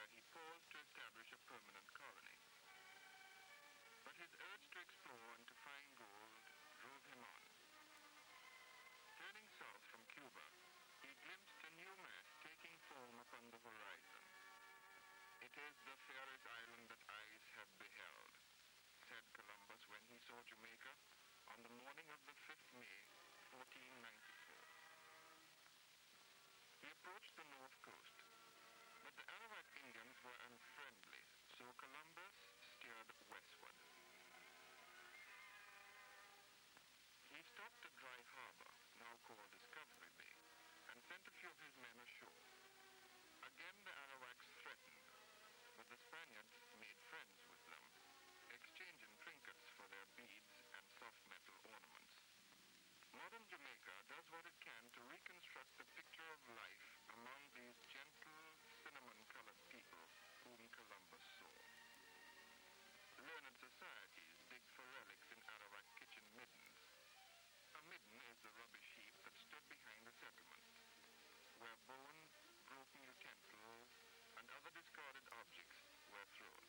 where he paused to establish a permanent colony. But his urge to explore and to find gold drove him on. Turning south from Cuba, he glimpsed a new mass taking form upon the horizon. "It is the fairest island that eyes have beheld," said Columbus when he saw Jamaica on the morning of the 5th May, 1494. He approached the north coast, but the Arawak Indians were unfriendly, so Columbus steered westward. He stopped at Dry Harbor, now called Discovery Bay, and sent a few of his men ashore. Again the Arawaks threatened, but the Spaniards made friends with them, exchanging trinkets for their beads and soft metal ornaments. Modern Jamaica does what it can to reconstruct the picture of life among these gentle, cinnamon-colored people whom Columbus saw. Learned societies dig for relics in Arawak kitchen middens. A midden is the rubbish heap that stood behind the settlement, where bones, broken utensils, and other discarded objects were thrown.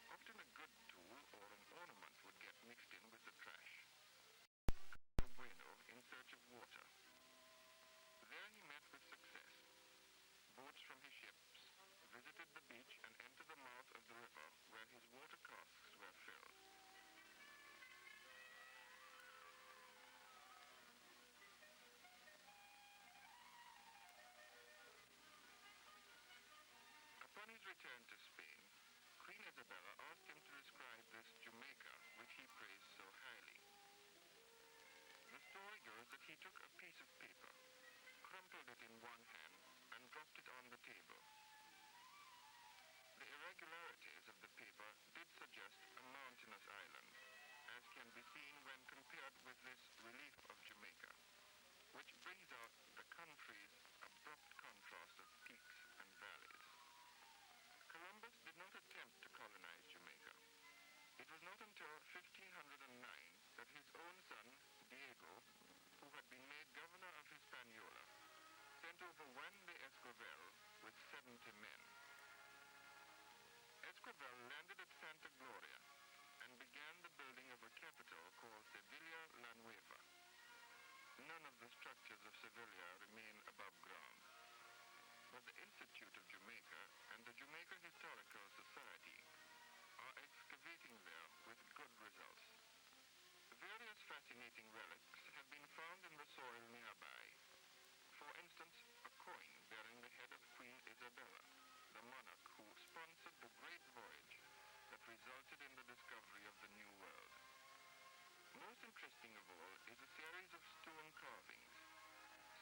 Often a good tool or an ornament would get mixed in with the trash. Bueno in search of water. There he met with success. Boats from his ships visited the beach and entered the mouth of the river where his water casks were filled. Upon his return to Spain, Queen Isabella asked him to describe this Jamaica, which he praised so highly. The story goes that he took a piece of paper, crumpled it in one hand, and dropped it on the table. The irregularities of the paper did suggest a mountainous island, as can be seen when compared with this relief of Jamaica, which brings out the country's abrupt contrast of peaks and valleys. Columbus did not attempt to colonize Jamaica. It was not until 1509 that his own son, Diego, who had been made governor of Hispaniola, sent over Juan de Esquivel with 70 men. Esquivel landed at Santa Gloria and began the building of a capital called Sevilla la Nueva. None of the structures of Sevilla remain above ground, but the Institute of Jamaica and the Jamaica Historical Society are excavating there with good results. Various fascinating relics have been found in the soil nearby. For instance, a coin bearing the head of Queen Isabella, the monarch who sponsored the great voyage that resulted in the discovery of the New World. Most interesting of all is a series of stone carvings,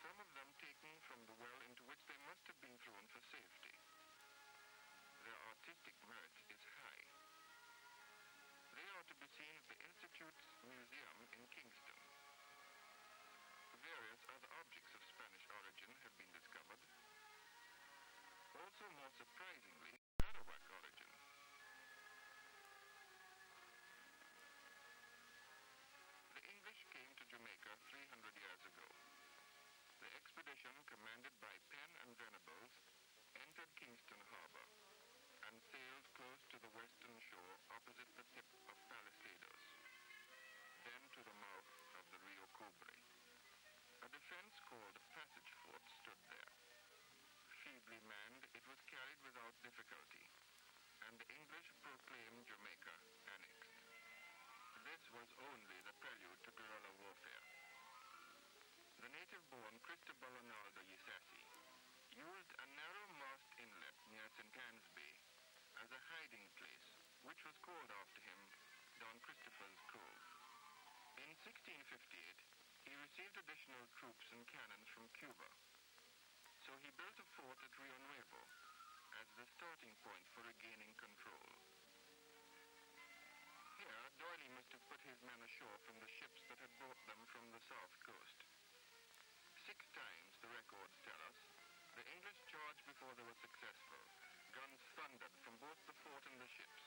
some of them taken from the well into which they must have been thrown for safety. Their artistic merit is high. They are to be seen at the Institute's museum in Kingston. Various other objects of Spanish origin have been discovered. Also, more surprisingly, Arawak origin. The English came to Jamaica 300 years ago. The expedition, commanded by Penn and Venables, entered Kingston Harbor and sailed close to the western shore opposite the tip of Palisados, then to the mouth of the Rio Cobre. A defense called Passage Fort stood there. Feebly manned, it was carried without difficulty, and the English proclaimed Jamaica annexed. This was only the prelude to guerrilla warfare. The native-born Cristobal Ronaldo Ysacy used a narrow mast inlet near St. Anne's Bay as a hiding place, which was called after him Don Christopher's Cove. In 1658, he received additional troops and cannons from Cuba, so he built a fort at Rio Nuevo as the starting point for regaining control. Here, Doyle must have put his men ashore from the ships that had brought them from the south coast. 6 times, the records tell us, the English charged before they were successful. Guns thundered from both the fort and the ships.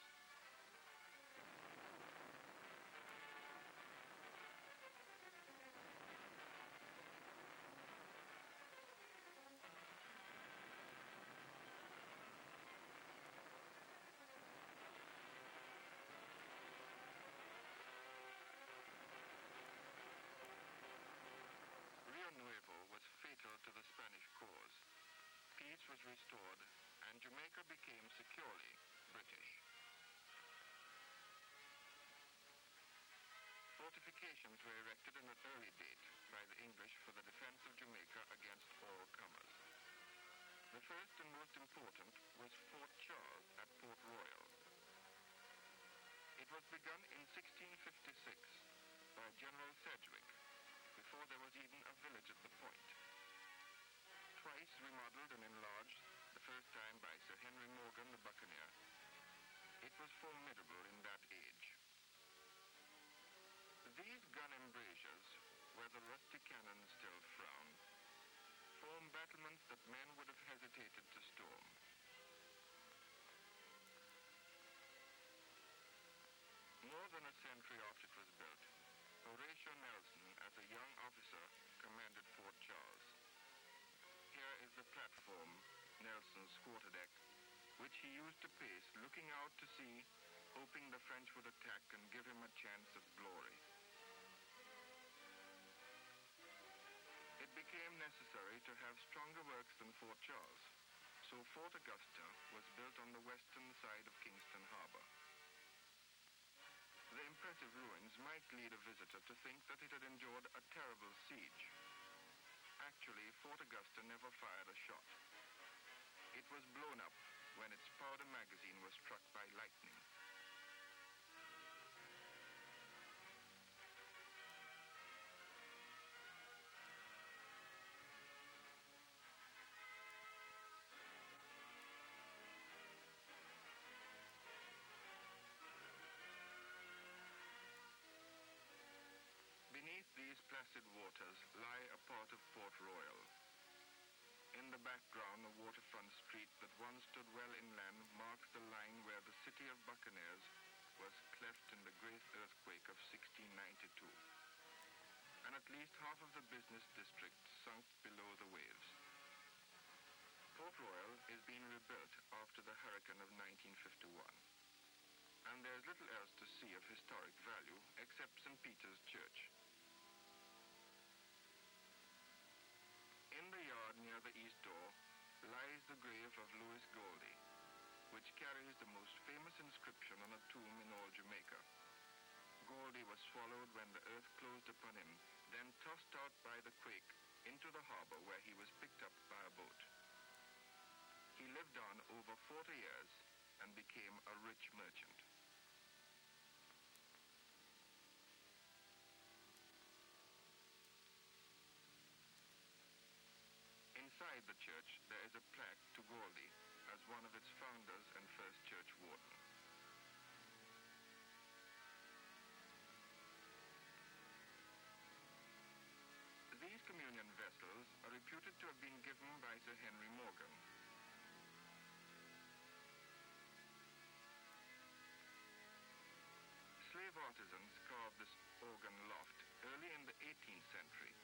peace was restored and Jamaica became securely British. Fortifications were erected in an early date by the English for the defense of Jamaica against all comers. The first and most important was Fort Charles at Port Royal. It was begun in 1656 by General Sedgwick, before there was even a village at the point. Twice remodeled and enlarged, the first time by Sir Henry Morgan the buccaneer, it was formidable in that age. These gun embrasures, where the rusty cannons still frown, form battlements that men would have hesitated to storm. More than a century after it was built, Horatio Nelson, as a young officer, commanded Fort Charles. Here is the platform, Nelson's quarterdeck, which he used to pace, looking out to sea, hoping the French would attack and give him a chance of glory. It became necessary to have stronger works than Fort Charles, so Fort Augusta was built on the western side of Kingston Harbor. The impressive ruins might lead a visitor to think that it had endured a terrible siege. Actually, Fort Augusta never fired a shot. It was blown up when its powder magazine was struck by lightning. Beneath these placid waters lie a part of Port Royal. In the background, a waterfront street that once stood well inland marks the line where the city of buccaneers was cleft in the great earthquake of 1692. And at least half of the business district sunk below the waves. Port Royal is being rebuilt after the hurricane of 1951. And there's little else to see of historic value except St. Peter's Church. In the yard near the east door lies the grave of Louis Goldie, which carries the most famous inscription on a tomb in all Jamaica. Goldie was swallowed when the earth closed upon him, then tossed out by the quake into the harbor where he was picked up by a boat. He lived on over 40 years and became a rich merchant. Inside the church, there is a plaque to Goldie as one of its founders and first church warden. These communion vessels are reputed to have been given by Sir Henry Morgan. Slave artisans carved this organ loft early in the 18th century.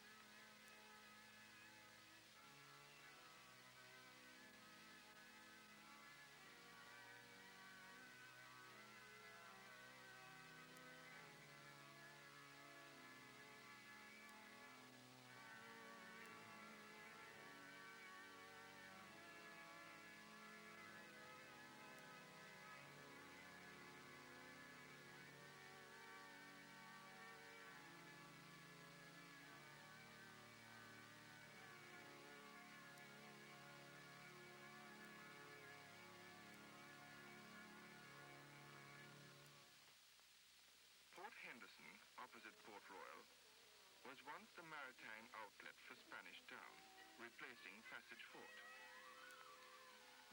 Port Henderson, opposite Port Royal, was once the maritime outlet for Spanish Town, replacing Passage Fort.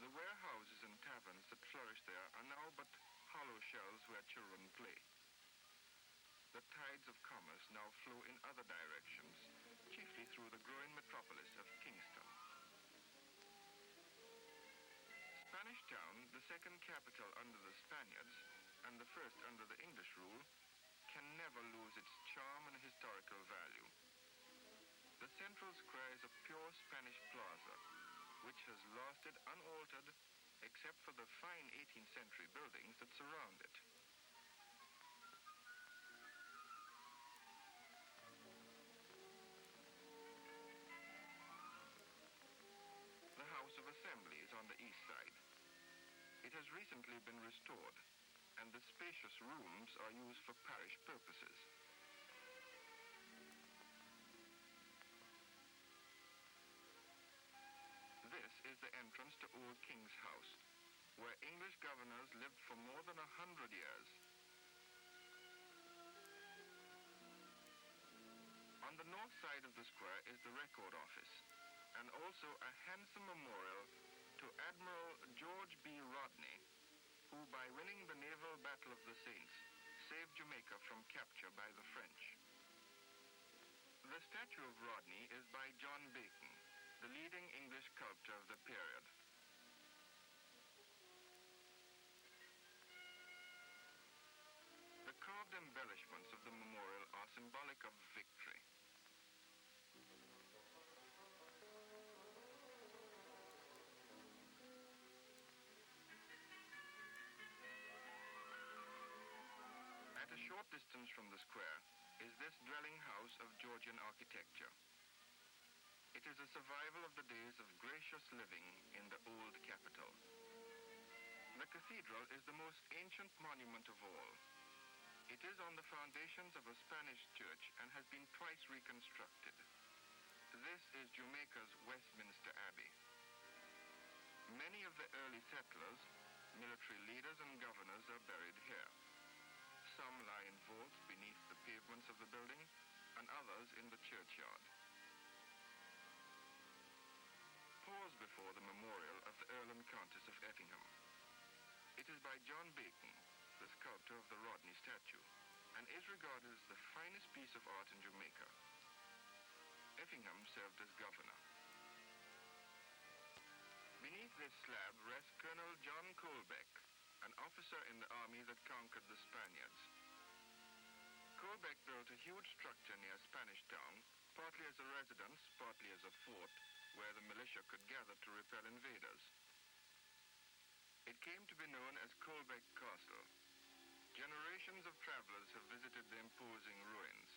The warehouses and taverns that flourish there are now but hollow shells where children play. The tides of commerce now flow in other directions, chiefly through the growing metropolis of Kingston. Spanish Town, the second capital under the Spaniards and the first under the English rule, can never lose its charm and historical value. The central square is a pure Spanish plaza, which has lasted unaltered except for the fine 18th century buildings that surround it. The House of Assembly It has recently been restored, and the spacious rooms are used for parish purposes. This is the entrance to Old King's House, where English governors lived for more than 100 years. On the north side of the square is the Record Office, and also a handsome memorial to Admiral George B. Rodney, who by winning the Naval Battle of the Saints, saved Jamaica from capture by the French. The statue of Rodney is by John Bacon, the leading English sculptor of the period. The carved embellishments of the memorial are symbolic of victory. At a short distance from the square is this dwelling house of Georgian architecture. It is a survival of the days of gracious living in the old capital. The cathedral is the most ancient monument of all. It is on the foundations of a Spanish church and has been twice reconstructed. This is Jamaica's Westminster Abbey. Many of the early settlers, military leaders and governors are buried here. Some lie in vaults beneath the pavements of the building, and others in the churchyard. Pause before the memorial of the Earl and Countess of Effingham. It is by John Bacon, the sculptor of the Rodney statue, and is regarded as the finest piece of art in Jamaica. Effingham served as governor. Beneath this slab rests Colonel John Colbeck, an officer in the army that conquered the Spaniards. Colbeck built a huge structure near Spanish Town, partly as a residence, partly as a fort, where the militia could gather to repel invaders. It came to be known as Colbeck Castle. Generations of travelers have visited the imposing ruins.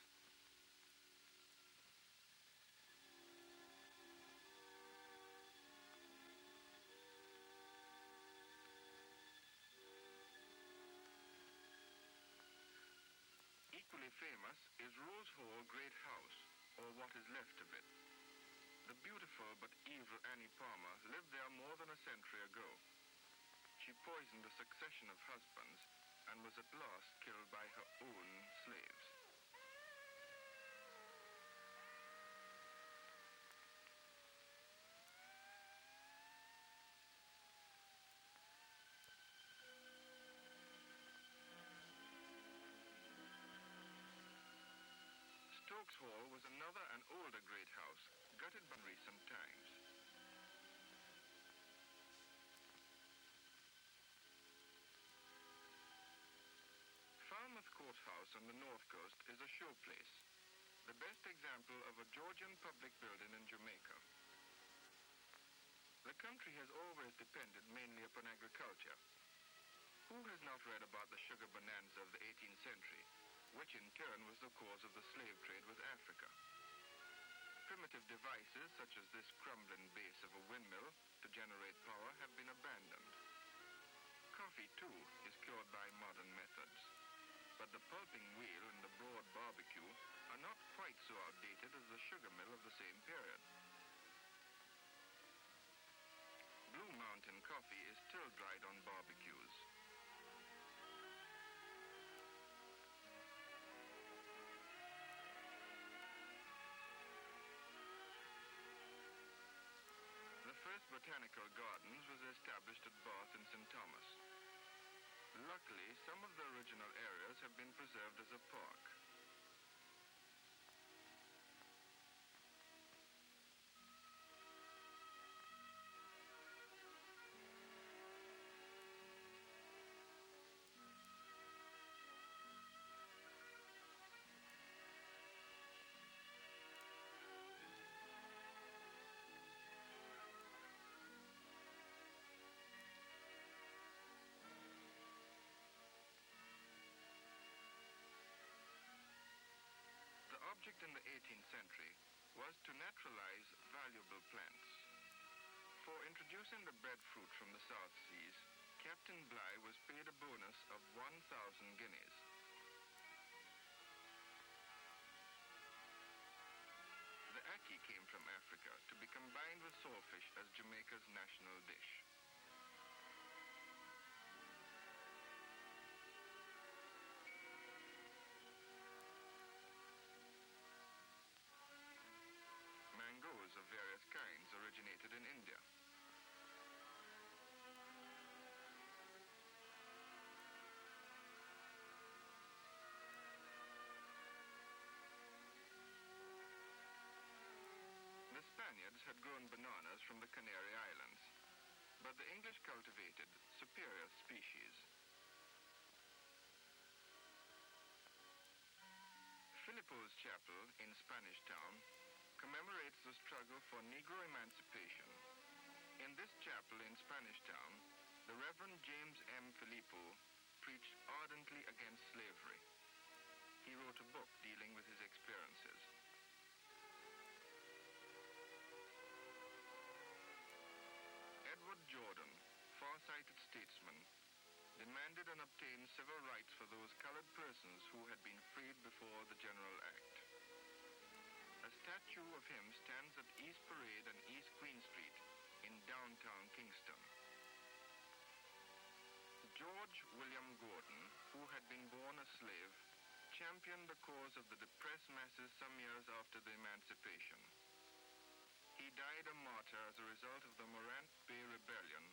Equally famous is Rose Hall Great House, or what is left of it. The beautiful but evil Annie Palmer lived there more than a century ago. She poisoned a succession of husbands and was at last killed by her own slaves. Stokes Hall was another and older great house, gutted by recent times. Falmouth Court House on the north coast is a showplace, the best example of a Georgian public building in Jamaica. The country has always depended mainly upon agriculture. Who has not read about the sugar bonanza of the 18th century, which in turn was the cause of the slave trade with Africa? Primitive devices such as this crumbling base of a windmill to generate power have been abandoned. Coffee, too, is cured by modern methods. But the pulping wheel and the broad barbecue are not quite so outdated as the sugar mill of the same period. Blue Mountain coffee is still dried on barbecues. The first botanical gardens was established at Bath and St. Thomas. Luckily, some of the original areas have been preserved as a park. The object in the 18th century was to naturalize valuable plants. For introducing the breadfruit from the South Seas, Captain Bligh was paid a bonus of 1,000 guineas. The ackee came from Africa to be combined with saltfish as Jamaica's national dish. Mangoes of various kinds originated in India. The Spaniards had grown bananas from the Canary Islands, but the English cultivated superior species. Filippo's Chapel in Spanish Town commemorates the struggle for Negro emancipation. In this chapel in Spanish Town, the Reverend James M. Filippo preached ardently against slavery. He wrote a book dealing with his experiences. Edward Jordan, far-sighted statesman, demanded and obtained civil rights for those colored persons who had been freed before the General Act. A statue of him stands at East Parade and East Queen Street in downtown Kingston. George William Gordon, who had been born a slave, championed the cause of the depressed masses some years after the emancipation. He died a martyr as a result of the Morant Bay Rebellion,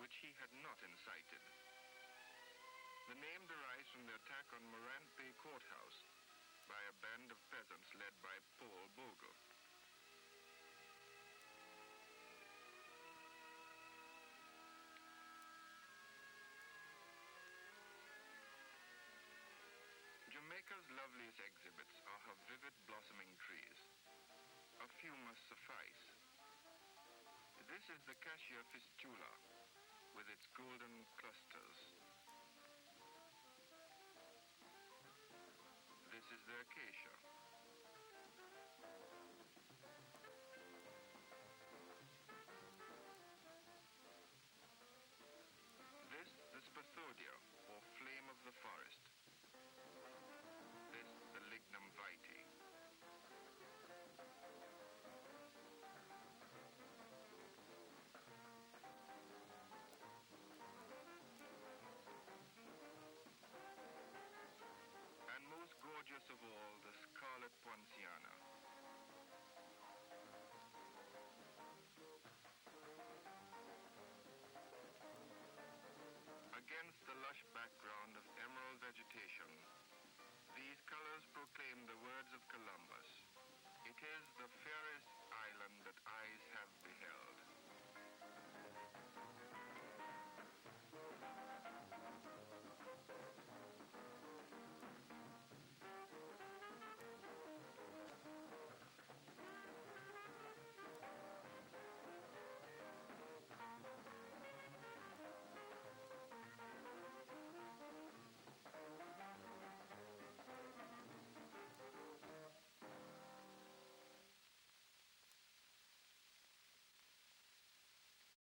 which he had not incited. The name derives from the attack on Morant Bay Courthouse by a band of peasants led by Paul Bogle. Jamaica's loveliest exhibits are her vivid blossoming trees. A few must suffice. This is the Cassia fistula with its golden clusters. This is the acacia. This, the spathodia, or flame of the forest. This, the lignum vitae. And most gorgeous of all, the scarlet poinciana. Against the lush background of emerald vegetation, these colors proclaim the words of Columbus. It is the fairest island that eyes